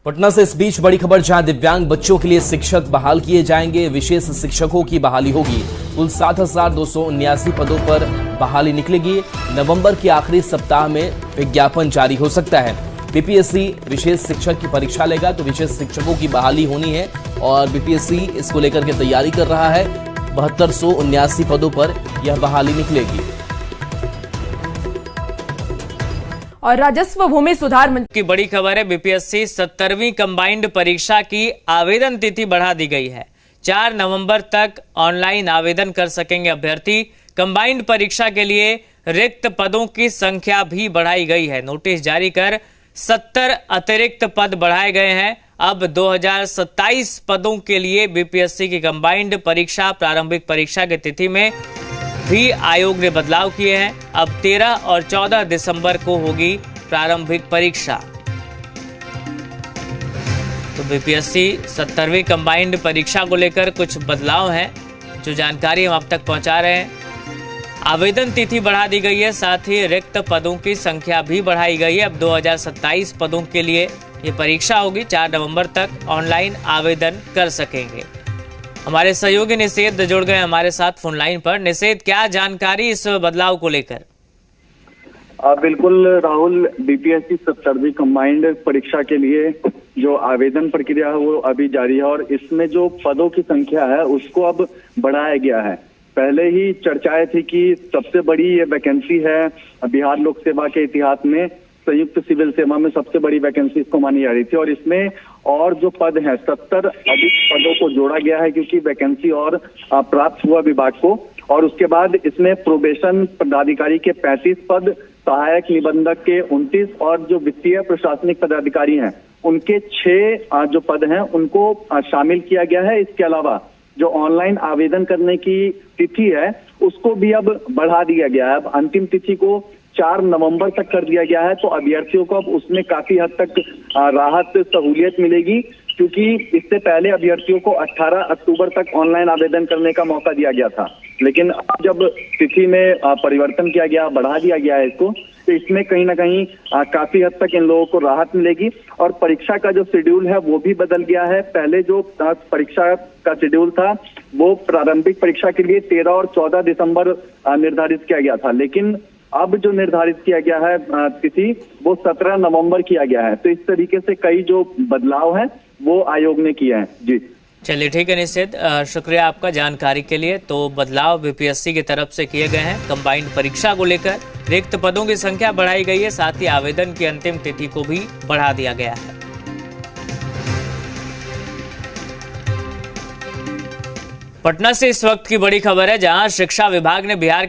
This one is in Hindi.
पटना से इस बीच बड़ी खबर, जहां दिव्यांग बच्चों के लिए शिक्षक बहाल किए जाएंगे। विशेष शिक्षकों की बहाली होगी। कुल 7,279 पदों पर बहाली निकलेगी। नवंबर के आखिरी सप्ताह में विज्ञापन जारी हो सकता है। बीपीएससी विशेष शिक्षक की परीक्षा लेगा, तो विशेष शिक्षकों की बहाली होनी है और बीपीएससी इसको लेकर के तैयारी कर रहा है। 7,279 पदों पर यह बहाली निकलेगी। और राजस्व भूमि सुधार मंत्री की बड़ी खबर है, बीपीएससी 70वीं कंबाइंड परीक्षा की आवेदन तिथि बढ़ा दी गई है। 4 नवंबर तक ऑनलाइन आवेदन कर सकेंगे अभ्यर्थी। कंबाइंड परीक्षा के लिए रिक्त पदों की संख्या भी बढ़ाई गई है। नोटिस जारी कर 70 अतिरिक्त पद बढ़ाए गए हैं। अब 2027 पदों के लिए बीपीएससी की कंबाइंड परीक्षा प्रारंभिक परीक्षा की तिथि में भी आयोग ने बदलाव किए हैं। अब 13 और 14 दिसंबर को होगी प्रारंभिक परीक्षा। तो बीपीएससी 70वीं कंबाइंड परीक्षा को लेकर कुछ बदलाव हैं, जो जानकारी हम आप तक पहुंचा रहे हैं। आवेदन तिथि बढ़ा दी गई है, साथ ही रिक्त पदों की संख्या भी बढ़ाई गई है। अब 2027 पदों के लिए ये परीक्षा होगी। 4 नवंबर तक ऑनलाइन आवेदन कर सकेंगे। हमारे सहयोगी निषेध जुड़ गए हमारे साथ फोन लाइन पर। निषेध, क्या जानकारी इस बदलाव को लेकर? बिल्कुल राहुल, बीपीएससी 70वीं कंबाइंड परीक्षा के लिए जो आवेदन प्रक्रिया है वो अभी जारी है और इसमें जो पदों की संख्या है उसको अब बढ़ाया गया है। पहले ही चर्चाएं थी कि सबसे बड़ी ये वैकेंसी है बिहार लोक सेवा के इतिहास में, संयुक्त सिविल सेवा में सबसे बड़ी वैकेंसी इसको मानी जा रही थी और इसमें और जो पद हैं 70 अधिक पदों को जोड़ा गया है क्योंकि वैकेंसी और प्राप्त हुआ विभाग को। और उसके बाद इसमें प्रोबेशन पदाधिकारी के 35 पद, सहायक निबंधक के 29 और जो वित्तीय प्रशासनिक पदाधिकारी हैं उनके 6 जो पद हैं उनको शामिल किया गया है। इसके अलावा जो ऑनलाइन आवेदन करने की तिथि है उसको भी अब बढ़ा दिया गया है। अब अंतिम तिथि को 4 नवंबर तक कर दिया गया है, तो अभ्यर्थियों को अब उसमें काफी हद तक राहत सहूलियत मिलेगी क्योंकि इससे पहले अभ्यर्थियों को 18 अक्टूबर तक ऑनलाइन आवेदन करने का मौका दिया गया था, लेकिन अब जब तिथि में परिवर्तन किया गया, बढ़ा दिया गया है इसको, तो इसमें कहीं ना कहीं काफी हद तक इन लोगों को राहत मिलेगी। और परीक्षा का जो शेड्यूल है वो भी बदल गया है। पहले जो परीक्षा का शेड्यूल था वो प्रारंभिक परीक्षा के लिए 13 और 14 दिसंबर निर्धारित किया गया था, लेकिन अब जो निर्धारित किया गया है तिथि वो 17 नवंबर किया गया है। तो इस तरीके से कई जो बदलाव हैं वो आयोग ने किए हैं। जी चलिए, ठीक है निषेध, शुक्रिया आपका जानकारी के लिए। तो बदलाव बीपीएससी की तरफ से किए गए हैं। कंबाइंड परीक्षा को लेकर रिक्त पदों की संख्या बढ़ाई गई है, साथ ही आवेदन की अंतिम तिथि को भी बढ़ा दिया गया है। पटना से इस वक्त की बड़ी खबर है, जहां शिक्षा विभाग ने बिहार